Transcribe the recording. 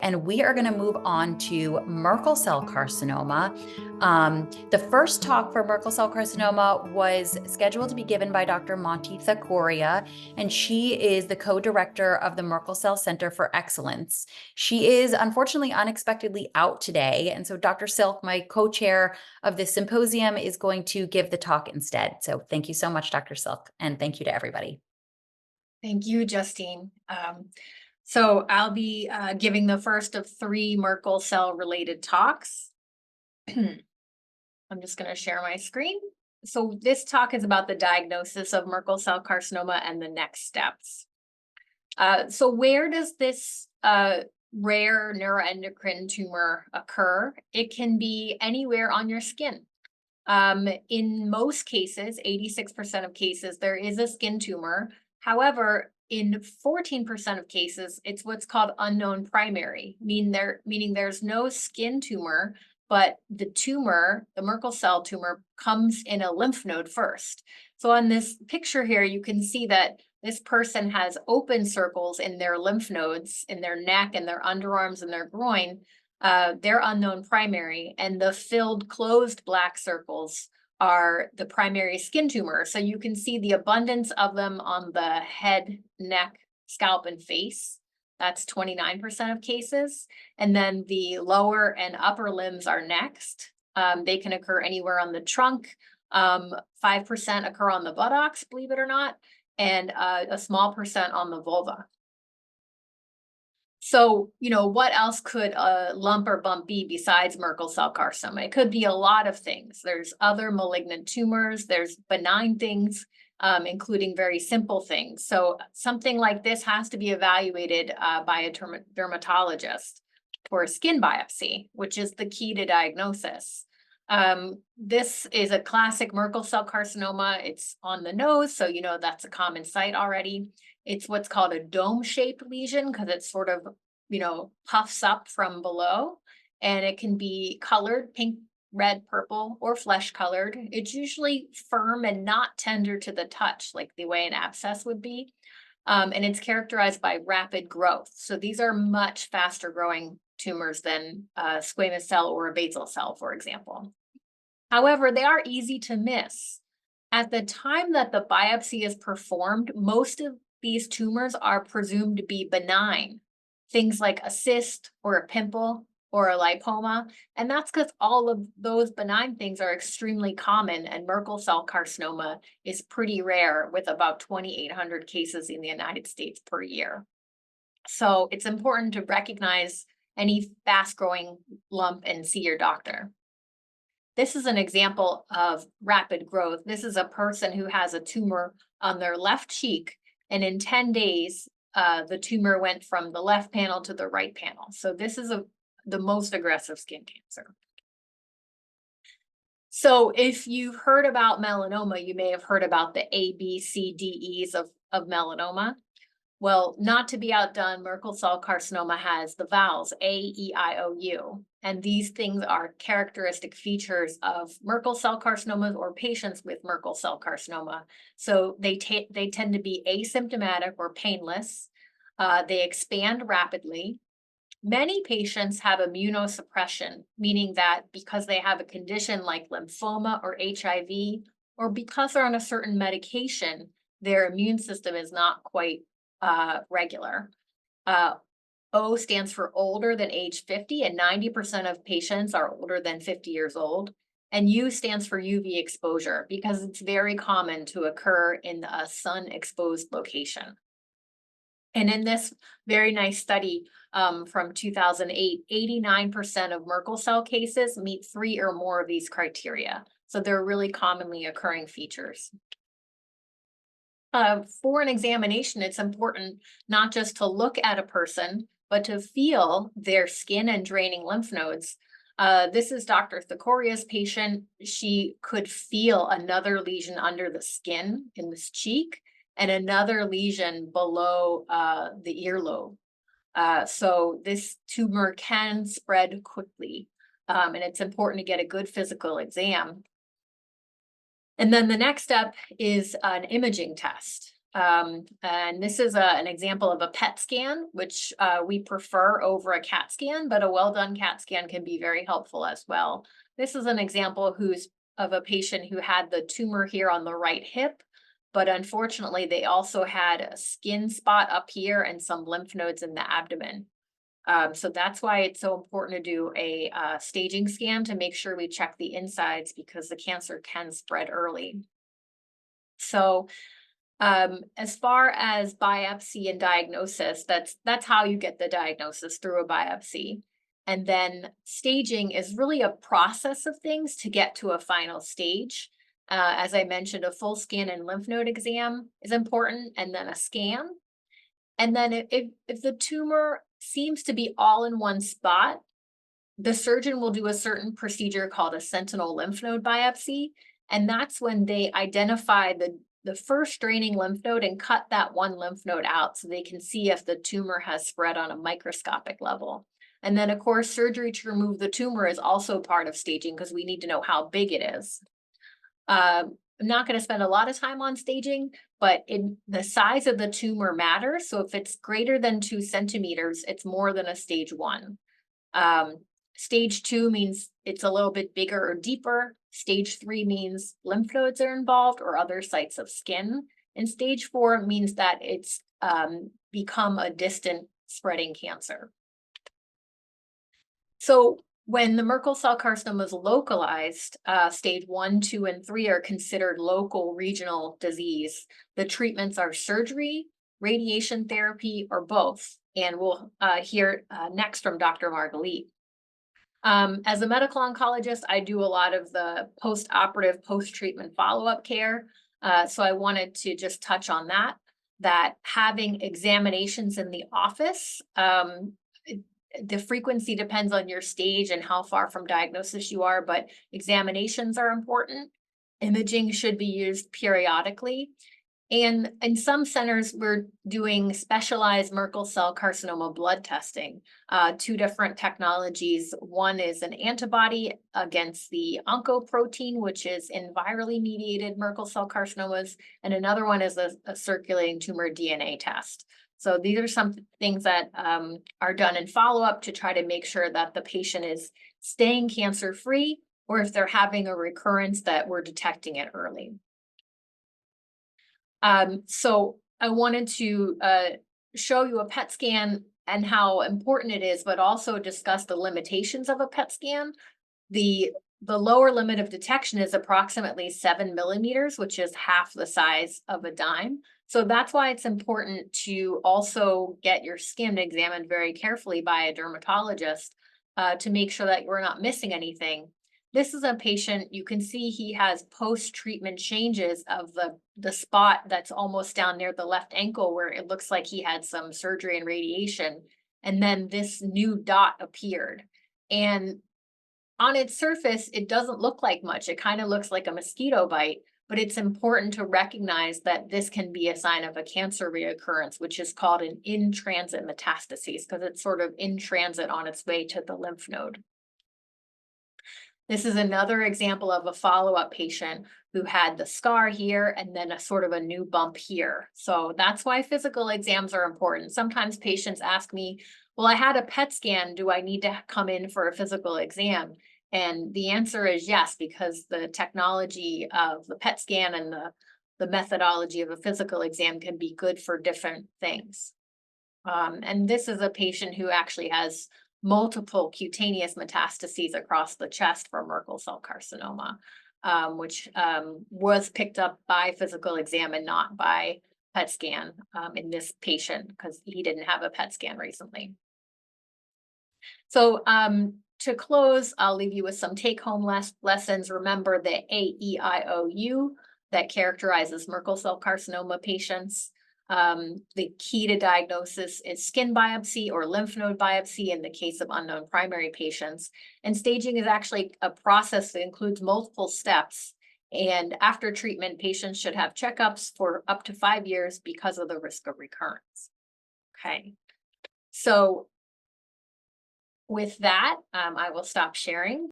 and we are going to move on to Merkel cell carcinoma. The first talk for Merkel cell carcinoma was scheduled to be given by Dr. Monty Thakoria, and she is the co-director of the Merkel Cell Center for Excellence. She is unfortunately unexpectedly out today, and so Dr. Silk, my co-chair of this symposium, is going to give the talk instead. So thank you so much, Dr. Silk, and thank you to everybody. Thank you, Justine. So I'll be giving the first of 3 Merkel cell related talks. I'm just going to share my screen. So this talk is about the diagnosis of Merkel cell carcinoma and the next steps. So where does this rare neuroendocrine tumor occur? It can be anywhere on your skin. In most cases, 86% of cases, there is a skin tumor. However, in 14% of cases, it's what's called unknown primary, meaning there's no skin tumor, but the tumor, the Merkel cell tumor, comes in a lymph node first. So on this picture here, you can see that this person has open circles in their lymph nodes, in their neck and their underarms and their groin. They're unknown primary, and the filled closed black circles are the primary skin tumor. So you can see the abundance of them on the head, neck, scalp, and face. That's 29% of cases. And then the lower and upper limbs are next. They can occur anywhere on the trunk. 5% occur on the buttocks, believe it or not, and a small percent on the vulva. So, what else could a lump or bump be besides Merkel cell carcinoma? It could be a lot of things. There's other malignant tumors, there's benign things, including very simple things. So something like this has to be evaluated by a dermatologist for a skin biopsy, which is the key to diagnosis. This is a classic Merkel cell carcinoma. It's on the nose, so that's a common site already. It's what's called a dome-shaped lesion because it sort of, puffs up from below, and it can be colored pink, red, purple, or flesh colored. It's usually firm and not tender to the touch, like the way an abscess would be. And it's characterized by rapid growth. So these are much faster growing tumors than a squamous cell or a basal cell, for example. However, they are easy to miss. At the time that the biopsy is performed, most of these tumors are presumed to be benign, things like a cyst or a pimple or a lipoma. And that's because all of those benign things are extremely common, and Merkel cell carcinoma is pretty rare, with about 2,800 cases in the United States per year. So it's important to recognize any fast-growing lump and see your doctor. This is an example of rapid growth. This is a person who has a tumor on their left cheek, and in 10 days, the tumor went from the left panel to the right panel. So this is the most aggressive skin cancer. So if you've heard about melanoma, you may have heard about the A, B, C, D, E's of melanoma. Well, not to be outdone, Merkel cell carcinoma has the vowels A, E, I, O, U. And these things are characteristic features of Merkel cell carcinomas or patients with Merkel cell carcinoma. So they tend to be asymptomatic or painless. They expand rapidly. Many patients have immunosuppression, meaning that because they have a condition like lymphoma or HIV, or because they're on a certain medication, their immune system is not quite regular. O stands for older than age 50, and 90% of patients are older than 50 years old. And U stands for UV exposure because it's very common to occur in a sun-exposed location. And in this very nice study from 2008, 89% of Merkel cell cases meet 3 or more of these criteria. So they're really commonly occurring features. For an examination, it's important not just to look at a person, but to feel their skin and draining lymph nodes. This is Dr. Thakoria's patient. She could feel another lesion under the skin in this cheek and another lesion below the earlobe. So this tumor can spread quickly, and it's important to get a good physical exam. And then the next step is an imaging test. And this is an example of a PET scan, which we prefer over a CAT scan, but a well-done CAT scan can be very helpful as well. This is an example of a patient who had the tumor here on the right hip, but unfortunately, they also had a skin spot up here and some lymph nodes in the abdomen. So that's why it's so important to do a staging scan to make sure we check the insides because the cancer can spread early. So as far as biopsy and diagnosis, that's how you get the diagnosis, through a biopsy. And then staging is really a process of things to get to a final stage. As I mentioned, a full scan and lymph node exam is important, and then a scan. And then if the tumor seems to be all in one spot, the surgeon will do a certain procedure called a sentinel lymph node biopsy. And that's when they identify the first draining lymph node and cut that one lymph node out so they can see if the tumor has spread on a microscopic level. And then, of course, surgery to remove the tumor is also part of staging because we need to know how big it is. I'm not going to spend a lot of time on staging, but the size of the tumor matters. So if it's greater than 2 centimeters, it's more than a stage 1. Stage 2 means it's a little bit bigger or deeper. Stage 3 means lymph nodes are involved or other sites of skin. And stage 4 means that it's become a distant spreading cancer. So when the Merkel cell carcinoma is localized, stage 1, 2, and 3 are considered local regional disease. The treatments are surgery, radiation therapy, or both. And we'll hear next from Dr. Margalit. As a medical oncologist, I do a lot of the post-operative, post-treatment follow-up care. So I wanted to just touch on that having examinations in the office, the frequency depends on your stage and how far from diagnosis you are, but examinations are important. Imaging should be used periodically. And in some centers, we're doing specialized Merkel cell carcinoma blood testing, 2 different technologies. One is an antibody against the oncoprotein, which is in virally mediated Merkel cell carcinomas, and another one is a circulating tumor DNA test. So these are some things that are done in follow-up to try to make sure that the patient is staying cancer-free, or if they're having a recurrence, that we're detecting it early. So I wanted to show you a PET scan and how important it is, but also discuss the limitations of a PET scan. The lower limit of detection is approximately 7 millimeters, which is half the size of a dime. So that's why it's important to also get your skin examined very carefully by a dermatologist to make sure that you're not missing anything. This is a patient, you can see he has post-treatment changes of the spot that's almost down near the left ankle where it looks like he had some surgery and radiation. And then this new dot appeared. And on its surface, it doesn't look like much. It kind of looks like a mosquito bite, but it's important to recognize that this can be a sign of a cancer reoccurrence, which is called an in-transit metastases, because it's sort of in transit on its way to the lymph node. This is another example of a follow-up patient who had the scar here and then a sort of a new bump here. So that's why physical exams are important. Sometimes patients ask me, well, I had a PET scan. Do I need to come in for a physical exam? And the answer is yes, because the technology of the PET scan and the methodology of a physical exam can be good for different things. And this is a patient who actually has multiple cutaneous metastases across the chest for Merkel cell carcinoma, which was picked up by physical exam and not by PET scan in this patient because he didn't have a PET scan recently. So to close, I'll leave you with some take-home lessons. Remember the AEIOU that characterizes Merkel cell carcinoma patients. The key to diagnosis is skin biopsy or lymph node biopsy in the case of unknown primary patients. And staging is actually a process that includes multiple steps. And after treatment, patients should have checkups for up to 5 years because of the risk of recurrence. Okay, so with that, I will stop sharing.